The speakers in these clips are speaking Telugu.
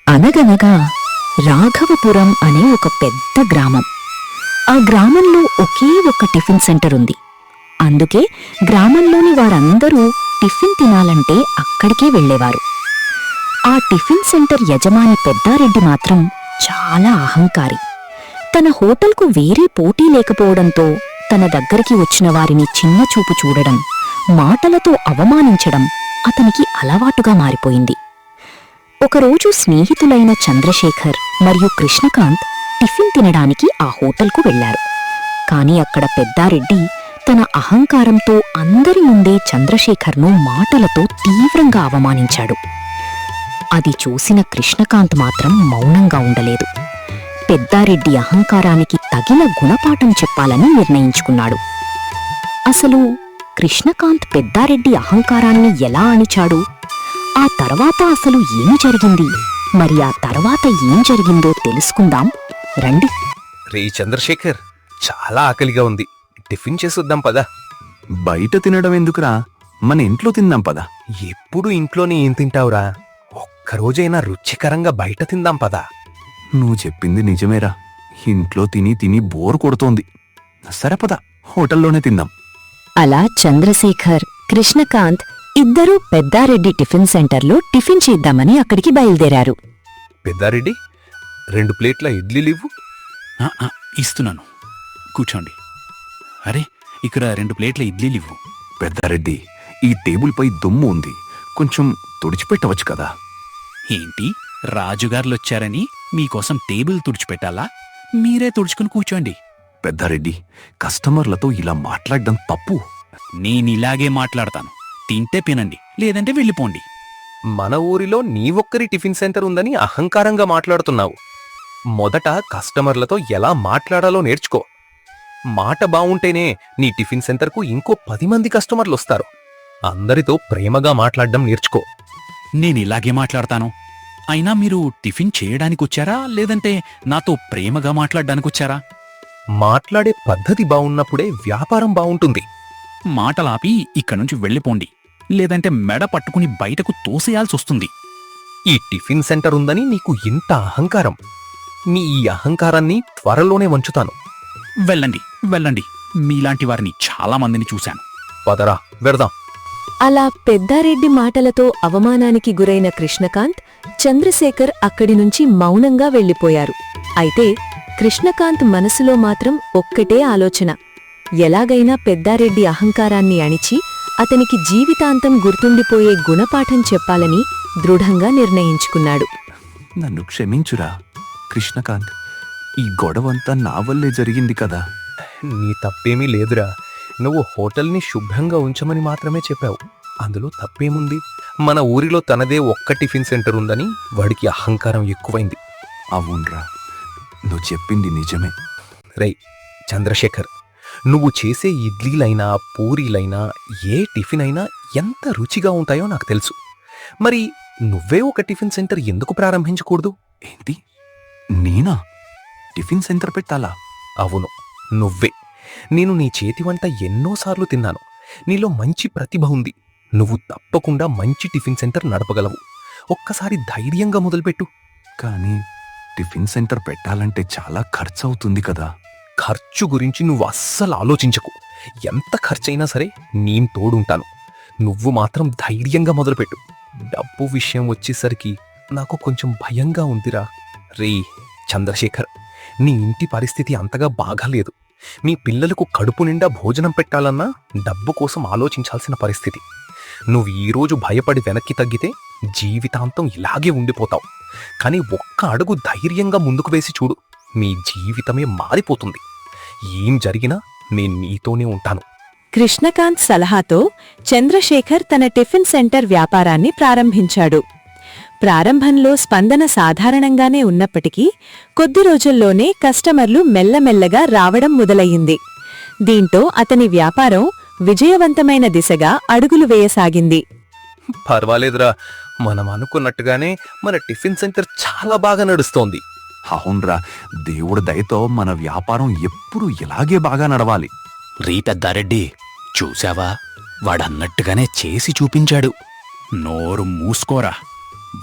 అనగనగా రాఘవపురం అనే ఒక పెద్ద గ్రామం. ఆ గ్రామంలో ఒకే ఒక్క టిఫిన్ సెంటర్ ఉంది. అందుకే గ్రామంలోని వారందరూ టిఫిన్ తినాలంటే అక్కడికే వెళ్లేవారు. ఆ టిఫిన్ సెంటర్ యజమాని పెద్దారెడ్డి మాత్రం చాలా అహంకారి. తన హోటల్కు వేరే పోటీ లేకపోవడంతో తన దగ్గరికి వచ్చిన వారిని చిన్నచూపు చూడడం, మాటలతో అవమానించడం అతనికి అలవాటుగా మారిపోయింది. ఒకరోజు స్నేహితులైన చంద్రశేఖర్ మరియు కృష్ణకాంత్ టిఫిన్ తినడానికి ఆ హోటల్కు వెళ్లారు. కాని అక్కడ పెద్దారెడ్డి తన అహంకారంతో అందరి ముందే చంద్రశేఖర్ను మాటలతో తీవ్రంగా అవమానించాడు. అది చూసిన కృష్ణకాంత్ మాత్రం మౌనంగా ఉండలేదు. పెద్దారెడ్డి అహంకారానికి తగిన గుణపాఠం చెప్పాలని నిర్ణయించుకున్నాడు. అసలు కృష్ణకాంత్ పెద్దారెడ్డి అహంకారాన్ని ఎలా అణిచాడు? ఆ తర్వాత అసలు ఏమి జరిగింది? మరి ఆ తర్వాత ఏం జరిగిందో తెలుసుకుందాం రండి. రే చంద్రశేఖర్, చాలా ఆకలిగా ఉంది, టిఫిన్ చేసొద్దాం పదా. బయట తినడం ఎందుకురా, మన ఇంట్లో తిందాం పదా. ఎప్పుడు ఇంట్లోనే ఏం తింటావురా? ఒక్కరోజైనా రుచికరంగా బయట తిందాం పదా. నువ్వు చెప్పింది నిజమేరా, ఇంట్లో తిని తిని బోర్ కొడుతోంది. సరే పద, హోటల్లోనే తిందాం. అలా చంద్రశేఖర్, కృష్ణకాంత్ ఇద్దరూ పెద్దారెడ్డి టిఫిన్ సెంటర్లో టిఫిన్ చేద్దామని అక్కడికి బయలుదేరారు. పెద్దారెడ్డి, 2 ప్లేట్ల ఇడ్లీలివ్వు. ఇస్తున్నాను, కూర్చోండి. అరే, ఇక్కడ 2 ప్లేట్ల ఇడ్లీలివ్వు. పెద్దారెడ్డి, ఈ టేబుల్పై దుమ్ము ఉంది, కొంచెం తుడిచిపెట్టవచ్చు కదా. ఏంటి, రాజుగారులొచ్చారని మీకోసం టేబుల్ తుడిచిపెట్టాలా? మీరే తుడుచుకుని కూర్చోండి. పెద్దారెడ్డి, కస్టమర్లతో ఇలా మాట్లాడడం తప్పు. నేనిలాగే మాట్లాడతాను. తింటే తినండి, లేదంటే వెళ్ళిపోండి. మన ఊరిలో నీ ఒక్కరి టిఫిన్ సెంటర్ ఉందని అహంకారంగా మాట్లాడుతున్నావు. మొదట కస్టమర్లతో ఎలా మాట్లాడాలో నేర్చుకో. మాట బావుంటేనే నీ టిఫిన్ సెంటర్కు ఇంకో 10 మంది కస్టమర్లు వస్తారు. అందరితో ప్రేమగా మాట్లాడడం నేర్చుకో. నేనిలాగే మాట్లాడతాను. అయినా మీరు టిఫిన్ చేయడానికొచ్చారా, లేదంటే నాతో ప్రేమగా మాట్లాడ్డానికొచ్చారా? మాట్లాడే పద్ధతి బావున్నప్పుడే వ్యాపారం బావుంటుంది. మాటలాపి ఇక్కడ్నుంచి వెళ్ళిపోండి, లేదంటే మెడ పట్టుకుని బయటకు తోసేయాల్సొస్తుంది. ఈ టిఫిన్ సెంటర్ ఉందని నీకు ఇంత అహంకారం. నీ ఈ అహంకారాన్ని త్వరలోనే వంచుతాను. వెళ్ళండి వెళ్ళండి, మీలాంటి వారిని చాలా మందిని చూశాను. పదరా, వెడదాం. అలా పెద్దారెడ్డి మాటలతో అవమానానికి గురైన కృష్ణకాంత్, చంద్రశేఖర్ అక్కడి నుంచి మౌనంగా వెళ్ళిపోయారు. అయితే కృష్ణకాంత్ మనసులో మాత్రం ఒక్కటే ఆలోచన: ఎలాగైనా పెద్దారెడ్డి అహంకారాన్ని అణిచి అతనికి జీవితాంతం గుర్తుండిపోయే గుణపాఠం చెప్పాలని దృఢంగా నిర్ణయించుకున్నాడు. నన్ను క్షమించురా కృష్ణకాంత్, ఈ గొడవంతా నా వల్లే జరిగింది కదా. నీ తప్పేమీ లేదురా. నువ్వు హోటల్ని శుభ్రంగా ఉంచమని మాత్రమే చెప్పావు. అందులో తప్పేముంది? మన ఊరిలో తనదే ఒక్క టిఫిన్ సెంటర్ ఉందని వాడికి అహంకారం ఎక్కువైంది. అవునరా, నువ్వు చెప్పింది నిజమే. రేయ్ చంద్రశేఖర్, నువ్వు చేసే ఇడ్లీలైనా పూరీలైనా ఏ టిఫిన్ అయినా ఎంత రుచిగా ఉంటాయో నాకు తెలుసు. మరి నువ్వే ఒక టిఫిన్ సెంటర్ ఎందుకు ప్రారంభించకూడదు? ఏంటి, నేనా టిఫిన్ సెంటర్ పెట్టాలా? అవును, నువ్వే. నేను నీ చేతి వంట ఎన్నోసార్లు తిన్నాను. నీలో మంచి ప్రతిభ ఉంది. నువ్వు తప్పకుండా మంచి టిఫిన్ సెంటర్ నడపగలవు. ఒక్కసారి ధైర్యంగా మొదలుపెట్టు. కానీ టిఫిన్ సెంటర్ పెట్టాలంటే చాలా ఖర్చు అవుతుంది కదా. ఖర్చు గురించి నువ్వు అస్సలు ఆలోచించకు. ఎంత ఖర్చైనా సరే నేను తోడుంటాను. నువ్వు మాత్రం ధైర్యంగా మొదలుపెట్టు. డబ్బు విషయం వచ్చేసరికి నాకు కొంచెం భయంగా ఉందిరా. రే చంద్రశేఖర్, నీ ఇంటి పరిస్థితి అంతగా బాగాలేదు. మీ పిల్లలకు కడుపు నిండా భోజనం పెట్టాలన్నా డబ్బు కోసం ఆలోచించాల్సిన పరిస్థితి. నువ్వు ఈరోజు భయపడి వెనక్కి తగ్గితే జీవితాంతం ఇలాగే ఉండిపోతావు. కానీ ఒక్క అడుగు ధైర్యంగా ముందుకు వేసి చూడు, మీ జీవితమే మారిపోతుంది. ఏం జరిగినా నేను నీతోనే ఉంటాను. కృష్ణకాంత్ సలహాతో చంద్రశేఖర్ తన టిఫిన్ సెంటర్ వ్యాపారాన్ని ప్రారంభించాడు. ప్రారంభంలో స్పందన సాధారణంగానే ఉన్నప్పటికీ కొద్ది రోజుల్లోనే కస్టమర్లు మెల్లమెల్లగా రావడం మొదలయ్యింది. దీంతో అతని వ్యాపారం విజయవంతమైన దిశగా అడుగులు వేయసాగింది. పర్వాలేదురా, మనం అనుకున్నట్టుగానే మన టిఫిన్ సెంటర్ చాలా బాగా నడుస్తోంది. అవునరా, దేవుడి దయతో మన వ్యాపారం ఎప్పుడు ఇలాగే బాగా నడవాలి. రీ పెద్దారెడ్డి, చూశావా, వాడన్నట్టుగానే చేసి చూపించాడు. నోరు మూసుకోరా.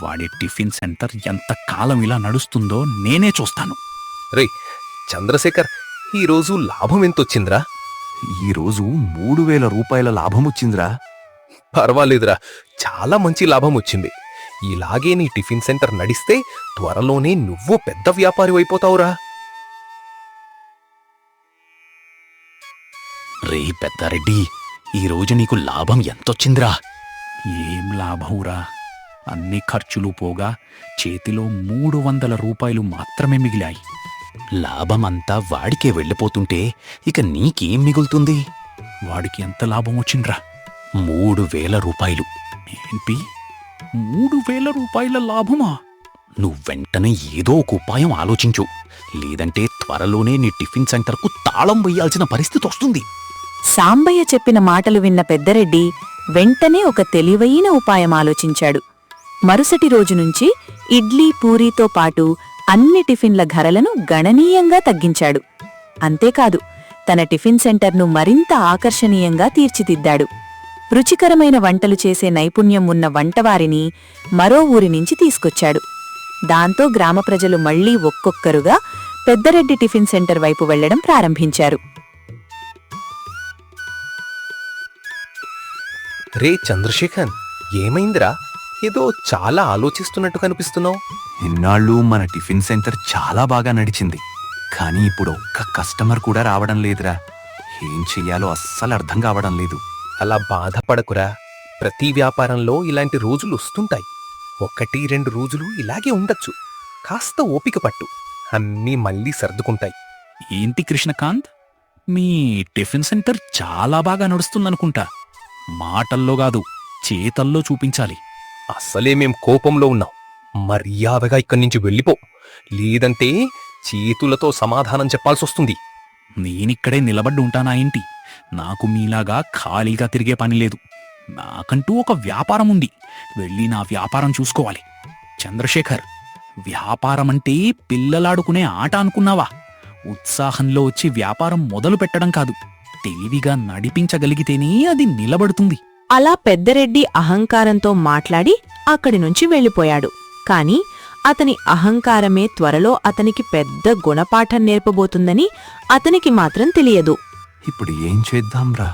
వాడి టిఫిన్ సెంటర్ ఎంత కాలం ఇలా నడుస్తుందో నేనే చూస్తాను. రే చంద్రశేఖర్, ఈరోజు లాభం ఎంతొచ్చిందిరా? ఈరోజు 3000 రూపాయల లాభం వచ్చిందిరా. పర్వాలేదురా, చాలా మంచి లాభం వచ్చింది. ఇలాగే నీ టిఫిన్ సెంటర్ నడిస్తే త్వరలోనే నువ్వు పెద్ద వ్యాపారి అయిపోతావురా. రే పెద్దారెడ్డి, ఈరోజు నీకు లాభం ఎంతొచ్చిందిరా? ఏం లాభంరా, అన్ని ఖర్చులు పోగా చేతిలో 300 రూపాయలు మాత్రమే మిగిలాయి. లాభమంతా వాడికే వెళ్ళిపోతుంటే ఇక నీకేం మిగులుతుంది? వాడికి ఎంత లాభం వచ్చిండ్రా? 3000 రూపాయలు. ఏంటి 3000 రూపాయల లాభమా? నువ్వెంటనే ఏదో ఒక ఉపాయం ఆలోచించు, లేదంటే త్వరలోనే నీ టిఫిన్ సెంటర్కు తాళం వెయ్యాల్సిన పరిస్థితి వస్తుంది. సాంబయ్య చెప్పిన మాటలు విన్న పెద్దరెడ్డి వెంటనే ఒక తెలివైన ఉపాయం ఆలోచించాడు. మరుసటి రోజు నుంచి ఇడ్లీ పూరీతో పాటు అన్ని టిఫిన్ల ధరలను గణనీయంగా తగ్గించాడు. అంతేకాదు, తన టిఫిన్ సెంటర్ను మరింత ఆకర్షణీయంగా తీర్చిదిద్దాడు. రుచికరమైన వంటలు చేసే నైపుణ్యం ఉన్న వంటవారిని మరో ఊరి నుంచి తీసుకొచ్చాడు. దాంతో గ్రామ ప్రజలు మళ్లీ ఒక్కొక్కరుగా పెద్దరెడ్డి టిఫిన్ సెంటర్ వైపు వెళ్లడం ప్రారంభించారు. రే చంద్రశేఖర్, ఏమైందిరా? ఏదో చాలా ఆలోచిస్తున్నట్టు కనిపిస్తున్నావు. ఇన్నాళ్ళు మన టిఫిన్ సెంటర్ చాలా బాగా నడిచింది, కానీ ఇప్పుడు ఒక్క కస్టమర్ కూడా రావడం లేదురా. ఏం చెయ్యాలో అస్సలు అర్థం కావడం లేదు. అలా బాధపడకురా, ప్రతి వ్యాపారంలో ఇలాంటి రోజులు వస్తుంటాయి. 1-2 రోజులు ఇలాగే ఉండొచ్చు. కాస్త ఓపిక పట్టు, అన్నీ మళ్ళీ సర్దుకుంటాయి. ఏంటి కృష్ణకాంత్, మీ టిఫిన్ సెంటర్ చాలా బాగా నడుస్తుందనుకుంటా. మాటల్లో కాదు, చేతల్లో చూపించాలి. అస్సలే మేం కోపంలో ఉన్నాం. మర్యాదగా ఇక్కడి నుంచి వెళ్ళిపో, లేదంటే చేతులతో సమాధానం చెప్పాల్సొస్తుంది. నేనిక్కడే నిలబడ్డు ఉంటానా ఏంటి? నాకు మీలాగా ఖాళీగా తిరిగే పని లేదు. నాకంటూ ఒక వ్యాపారం ఉంది, వెళ్ళి నా వ్యాపారం చూసుకోవాలి. చంద్రశేఖర్, వ్యాపారమంటే పిల్లలాడుకునే ఆట అనుకున్నావా? ఉత్సాహంలో వచ్చి వ్యాపారం మొదలు పెట్టడం కాదు, తెలివిగా నడిపించగలిగితేనే అది నిలబడుతుంది. అలా పెద్దరెడ్డి అహంకారంతో మాట్లాడి అక్కడి నుంచి వెళ్ళిపోయాడు. కాని అతని అహంకారమే త్వరలో అతనికి పెద్ద గుణపాఠం నేర్పబోతుందని అతనికి మాత్రం తెలియదు. ఇప్పుడు ఏం చేద్దాంరా?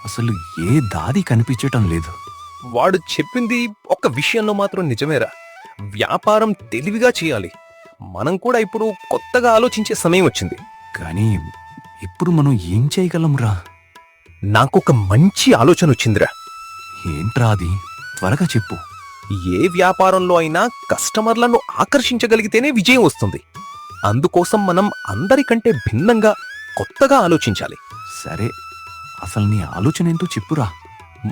అసలు ఏ దారి కనిపించటం లేదు. వాడు చెప్పింది ఒక విషయంలో మాత్రం నిజమేరా, వ్యాపారం తెలివిగా చేయాలి. మనం కూడా ఇప్పుడు కొత్తగా ఆలోచించే సమయం వచ్చింది. కానీ ఇప్పుడు మనం ఏం చేయగలంరా? నాకొక మంచి ఆలోచన వచ్చిందిరా. ఏంట్రా అది? త్వరగా చెప్పు. ఏ వ్యాపారంలో అయినా కస్టమర్లను ఆకర్షించగలిగితేనే విజయం వస్తుంది. అందుకోసం మనం అందరికంటే భిన్నంగా కొత్తగా ఆలోచించాలి. సరే, అసలు నీ ఆలోచన ఏంటో చెప్పురా.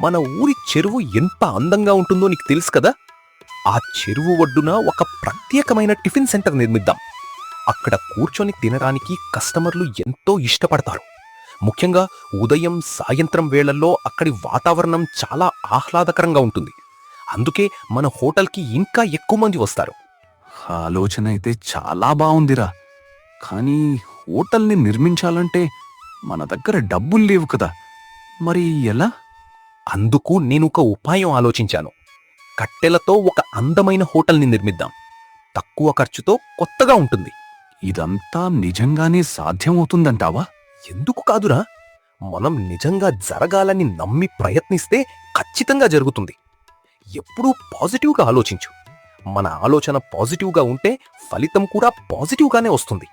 మన ఊరి చెరువు ఎంత అందంగా ఉంటుందో నీకు తెలుసు కదా. ఆ చెరువు ఒడ్డున ఒక ప్రత్యేకమైన టిఫిన్ సెంటర్ నిర్మిద్దాం. అక్కడ కూర్చొని తినడానికి కస్టమర్లు ఎంతో ఇష్టపడతారు. ముఖ్యంగా ఉదయం సాయంత్రం వేళల్లో అక్కడి వాతావరణం చాలా ఆహ్లాదకరంగా ఉంటుంది. అందుకే మన హోటల్కి ఇంకా ఎక్కువ మంది వస్తారు. ఆలోచన అయితే చాలా బావుందిరా, కానీ హోటల్ని నిర్మించాలంటే మన దగ్గర డబ్బులు లేవు కదా, మరి ఎలా? అందుకు నేను ఒక ఉపాయం ఆలోచించాను. కట్టెలతో ఒక అందమైన హోటల్ని నిర్మిద్దాం. తక్కువ ఖర్చుతో కొత్తగా ఉంటుంది. ఇదంతా నిజంగానే సాధ్యమవుతుందంటావా? ఎందుకు కాదురా, మనం నిజంగా జరగాలని నమ్మి ప్రయత్నిస్తే ఖచ్చితంగా జరుగుతుంది. ఎప్పుడూ పాజిటివ్గా ఆలోచించు. మన ఆలోచన పాజిటివ్గా ఉంటే ఫలితం కూడా పాజిటివ్గానే వస్తుంది.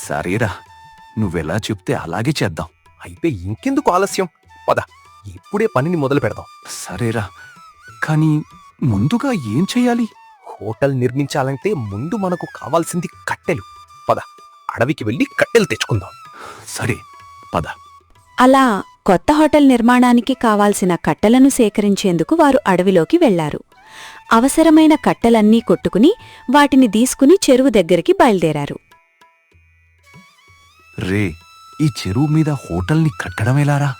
సరేరా, నువ్వెలా చెప్తే అలాగే చేద్దాం. అయితే ఇంకెందుకు ఆలస్యం, పద ఇప్పుడే పనిని మొదలు పెడదాం. సరేరా, కానీ ముందుగా ఏం చెయ్యాలి? హోటల్ నిర్మించాలంటే ముందు మనకు కావాల్సింది కట్టెలు. పద అడవికి వెళ్ళి కట్టెలు తెచ్చుకుందాం. సరే పద. అలా కొత్త హోటల్ నిర్మాణానికి కావాల్సిన కట్టెలను సేకరించేందుకు వారు అడవిలోకి వెళ్లారు. అవసరమైన కట్టెలన్నీ కొట్టుకుని వాటిని తీసుకుని చెరువు దగ్గరికి బయలుదేరారు. రే, ఈ చెరువు మీద హోటల్ని కట్టడమేలారా?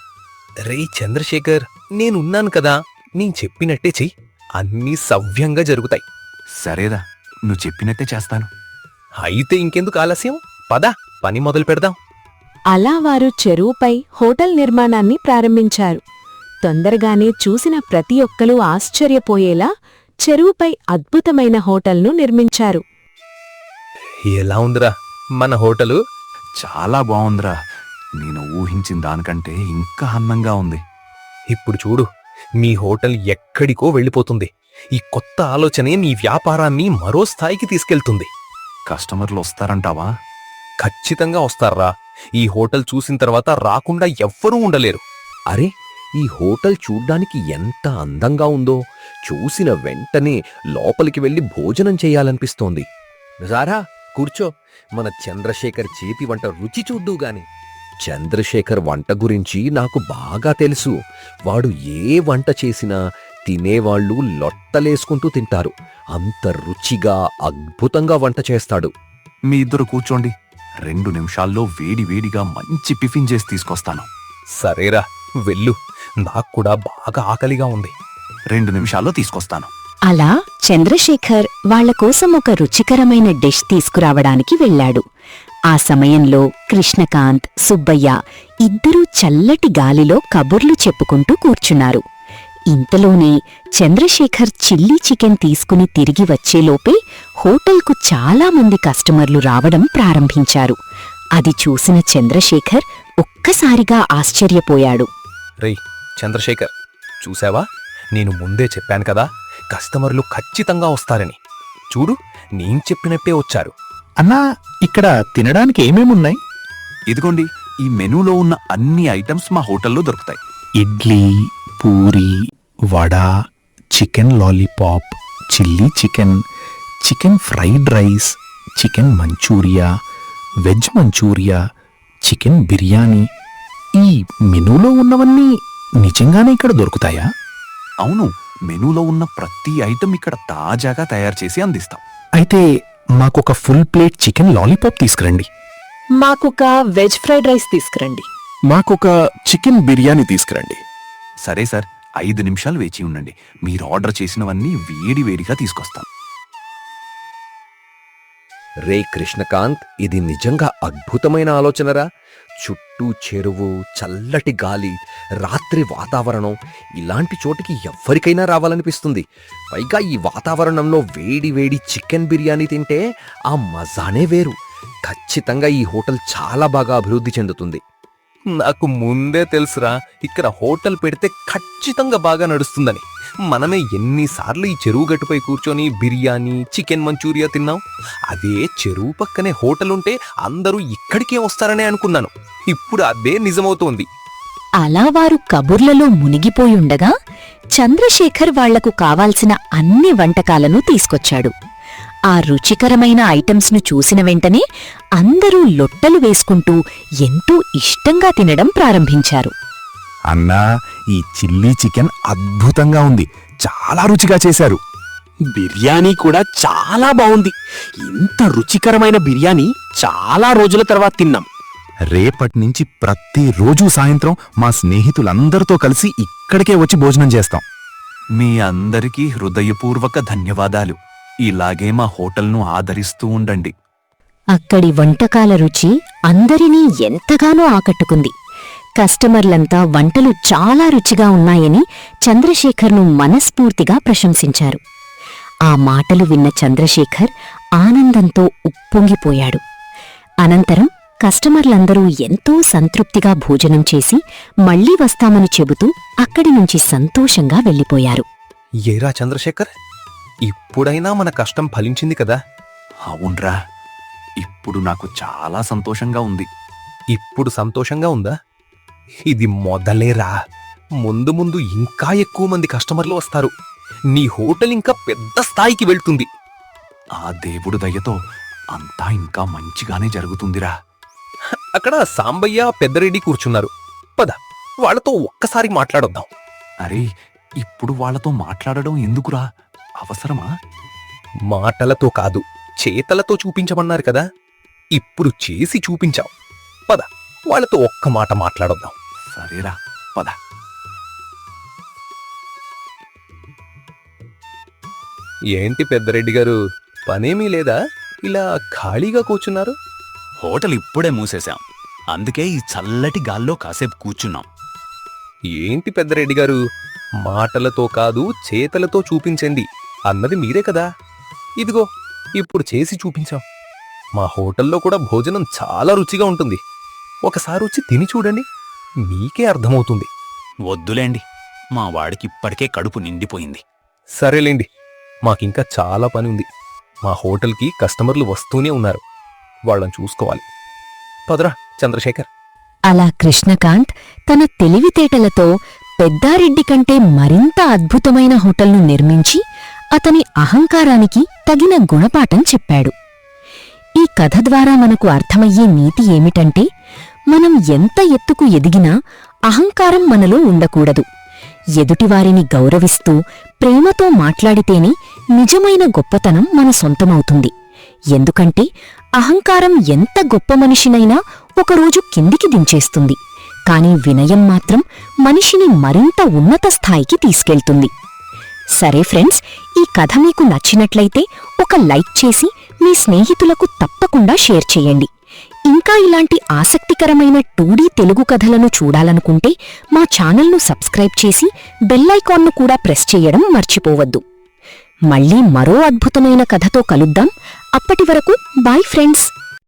రే చంద్రశేఖర్, నేనున్నాను కదా, నేను చెప్పినట్టే చెయ్యి, అన్నీ సవ్యంగా జరుగుతాయి. సరేరా, నువ్వు చెప్పినట్టే చేస్తాను. అయితే ఇంకెందుకు ఆలస్యం, పద పని మొదలు పెడదాం. అలా వారు చెరువుపై హోటల్ నిర్మాణాన్ని ప్రారంభించారు. తొందరగానే చూసిన ప్రతి ఒక్కరూ ఆశ్చర్యపోయేలా చెరువుపై అద్భుతమైన హోటల్ను నిర్మించారు. ఎలా ఉందిరా మన హోటలు? చాలా బావుందిరా. నేను ఊహించిన దానికంటే ఇంకా అందంగా ఉంది. ఇప్పుడు చూడు, మీ హోటల్ ఎక్కడికో వెళ్ళిపోతుంది. ఈ కొత్త ఆలోచనే మీ వ్యాపారాన్ని మరో స్థాయికి తీసుకెళ్తుంది. కస్టమర్లు వస్తారంటావా? ఖచ్చితంగా వస్తారా. ఈ హోటల్ చూసిన తర్వాత రాకుండా ఎవ్వరూ ఉండలేరు. అరే, ఈ హోటల్ చూడ్డానికి ఎంత అందంగా ఉందో, చూసిన వెంటనే లోపలికి వెళ్ళి భోజనం చేయాలనిపిస్తోంది. రారా, కూర్చో. మన చంద్రశేఖర్ చేతి వంట రుచి చూద్దుగాని. చంద్రశేఖర్ వంట గురించి నాకు బాగా తెలుసు. వాడు ఏ వంట చేసినా తినేవాళ్లు లొట్టలేసుకుంటూ తింటారు. అంత రుచిగా అద్భుతంగా వంట చేస్తాడు. మీ ఇద్దరు కూర్చోండి. 2 నిమిషాల్లో వేడివేడిగా మంచి టిఫిన్ చేసి తీసుకొస్తాను. సరేరా, వెళ్ళు. నాకు కూడా బాగా ఆకలిగా ఉంది. 2 నిమిషాల్లో తీసుకొస్తాను. అలా చంద్రశేఖర్ వాళ్ల కోసం ఒక రుచికరమైన డిష్ తీసుకురావడానికి వెళ్ళాడు. ఆ సమయంలో కృష్ణకాంత్, సుబ్బయ్య ఇద్దరూ చల్లటి గాలిలో కబుర్లు చెప్పుకుంటూ కూర్చున్నారు. ఇంతలోనే చంద్రశేఖర్ చిల్లీ చికెన్ తీసుకుని తిరిగి వచ్చేలోపే హోటల్కు చాలా మంది కస్టమర్లు రావడం ప్రారంభించారు. అది చూసిన చంద్రశేఖర్ ఒక్కసారిగా ఆశ్చర్యపోయాడు. రేయ్ చంద్రశేఖర్, చూసావా? నేను ముందే చెప్పాను కదా, కస్టమర్లు ఖచ్చితంగా వస్తారని. చూడు, నేను చెప్పినట్టే వచ్చారు. అన్నా, ఇక్కడ తినడానికి ఏమేమున్నాయి? ఇదిగోండి, ఈ మెనూలో ఉన్న అన్ని ఐటమ్స్ మా హోటల్లో దొరుకుతాయి. Idli, puri, vada, chicken lollipop, chilli chicken, chicken fried rice, chicken manchurian, veg manchurian, chicken biryani. ఈ మెనూలో ఉన్నవన్నీ నిజంగానే ఇక్కడ దొరుకుతాయా? అవును, మెనూలో ఉన్న ప్రతి ఐటమ్ ఇక్కడ తాజాగా తయారు చేసి అందిస్తాం. అయితే మాకొక ఫుల్ ప్లేట్ చికెన్ లాలీపాప్ తీసుకురండి. మాకొక వెజ్ ఫ్రైడ్ రైస్ తీసుకురండి. మాకొక చికెన్ బిర్యానీ తీసుకురండి. సరే సార్, 5 నిమిషాలు వేచి ఉండండి. మీరు ఆర్డర్ చేసినవన్నీ వేడివేడిగా తీసుకొస్తాం. రే కృష్ణకాంత్, ఇది నిజంగా అద్భుతమైన ఆలోచనరా. చుట్టూ చెరువు, చల్లటి గాలి, రాత్రి వాతావరణం. ఇలాంటి చోటికి ఎవ్వరికైనా రావాలనిపిస్తుంది. పైగా ఈ వాతావరణంలో వేడి వేడి చికెన్ బిర్యానీ తింటే ఆ మజానే వేరు. ఖచ్చితంగా ఈ హోటల్ చాలా బాగా అభివృద్ధి చెందుతుంది. నాకు ముందే తెలుసురా, ఇక్కడ హోటల్ పెడితే ఖచ్చితంగా బాగా నడుస్తుందని. మనమే ఎన్నిసార్లు ఈ చెరువు గట్టుపై కూర్చొని బిర్యానీ, చికెన్ మంచూరియా తిన్నాం. అదే చెరువు పక్కనే హోటల్ ఉంటే అందరూ ఇక్కడికే వస్తారనే అనుకున్నాను. ఇప్పుడు అదే నిజమవుతోంది. అలా వారు కబుర్లలో మునిగిపోయుండగా చంద్రశేఖర్ వాళ్లకు కావాల్సిన అన్ని వంటకాలను తీసుకొచ్చాడు. ఆ రుచికరమైన ఐటమ్స్ను చూసిన వెంటనే అందరూ లొట్టలు వేసుకుంటూ ఎంతో ఇష్టంగా తినడం ప్రారంభించారు. అన్నా, ఈ చిల్లీ చికెన్ అద్భుతంగా ఉంది. చాలా రుచిగా చేశారు. బిర్యానీ కూడా చాలా బావుంది. ఇంత రుచికరమైన బిర్యానీ చాలా రోజుల తర్వాత తిన్నాం. రేపట్నుంచి ప్రతిరోజూ సాయంత్రం మా స్నేహితులందరితో కలిసి ఇక్కడికే వచ్చి భోజనం చేస్తాం. మీ అందరికీ హృదయపూర్వక ధన్యవాదాలు. ఇలాగే మా హోటల్ను ఆదరిస్తూ ఉండండి. అక్కడి వంటకాల రుచి అందరినీ ఎంతగానో ఆకట్టుకుంది. కస్టమర్లంతా వంటలు చాలా రుచిగా ఉన్నాయని చంద్రశేఖర్ను మనస్ఫూర్తిగా ప్రశంసించారు. ఆ మాటలు విన్న చంద్రశేఖర్ ఆనందంతో ఉప్పొంగిపోయాడు. అనంతరం కస్టమర్లందరూ ఎంతో సంతృప్తిగా భోజనం చేసి మళ్లీ వస్తామని చెబుతూ అక్కడి నుంచి సంతోషంగా వెళ్ళిపోయారు. ఏరా చంద్రశేఖర్, ఇప్పుడైనా మన కష్టం ఫలించింది కదా? అవునరా, ఇప్పుడు నాకు చాలా సంతోషంగా ఉంది. ఇప్పుడు సంతోషంగా ఉందా? ఇది మొదలేరా. ముందు ముందు ఇంకా ఎక్కువ మంది కస్టమర్లు వస్తారు. నీ హోటల్ ఇంకా పెద్ద స్థాయికి వెళ్తుంది. ఆ దేవుడు దయతో అంతా ఇంకా మంచిగానే జరుగుతుందిరా. అక్కడ సాంబయ్య, పెద్దరెడ్డి కూర్చున్నారు. పద, వాళ్ళతో ఒక్కసారి మాట్లాడొద్దాం. అరే, ఇప్పుడు వాళ్ళతో మాట్లాడడం ఎందుకురా? అవసరమా? మాటలతో కాదు, చేతలతో చూపించమన్నారు కదా. ఇప్పుడు చేసి చూపించాం. పద, వాళ్ళతో ఒక్క మాట మాట్లాడొద్దాం. సరేరా, పద. ఏంటి పెద్దరెడ్డి గారు, పనేమీ లేదా? ఇలా ఖాళీగా కూర్చున్నారు? హోటల్ ఇప్పుడే మూసేశాం. అందుకే ఈ చల్లటి గాల్లో కాసేపు కూర్చున్నాం. ఏంటి పెద్దరెడ్డి గారు, మాటలతో కాదు చేతలతో చూపించండి. అన్నది మీరే కదా. ఇదిగో ఇప్పుడు చేసి చూపించాం. మా హోటల్లో కూడా భోజనం చాలా రుచిగా ఉంటుంది. ఒకసారి వచ్చి తిని చూడండి, మీకే అర్థమవుతుంది. వద్దులేండి, మా వాడికి ఇప్పటికే కడుపు నిండిపోయింది. సరేలేండి, మాకింకా చాలా పని ఉంది. మా హోటల్కి కస్టమర్లు వస్తూనే ఉన్నారు, వాళ్ళని చూసుకోవాలి. పదరా చంద్రశేఖర్. అలా కృష్ణకాంత్ తన తెలివితేటలతో పెద్దారెడ్డి కంటే మరింత అద్భుతమైన హోటల్ను నిర్మించి అతని అహంకారానికి తగిన గుణపాఠం చెప్పాడు. ఈ కథ ద్వారా మనకు అర్థమయ్యే నీతి ఏమిటంటే, మనం ఎంత ఎత్తుకు ఎదిగినా అహంకారం మనలో ఉండకూడదు. ఎదుటివారిని గౌరవిస్తూ ప్రేమతో మాట్లాడితేనే నిజమైన గొప్పతనం మన సొంతమవుతుంది. ఎందుకంటే అహంకారం ఎంత గొప్ప మనిషినైనా ఒకరోజు కిందికి దించేస్తుంది, కాని వినయం మాత్రం మనిషిని మరింత ఉన్నత స్థాయికి తీసుకెళ్తుంది. సరే ఫ్రెండ్స్, ఈ కథ మీకు నచ్చినట్లయితే ఒక లైక్ చేసి మీ స్నేహితులకు తప్పకుండా షేర్ చేయండి. ఇంకా ఇలాంటి ఆసక్తికరమైన 2D తెలుగు కథలను చూడాలనుకుంటే మా ఛానల్ను సబ్స్క్రైబ్ చేసి బెల్ ఐకాన్ను కూడా ప్రెస్ చేయడం మర్చిపోవద్దు. మళ్ళీ మరో అద్భుతమైన కథతో కలుద్దాం. అప్పటి వరకు బాయ్ ఫ్రెండ్స్.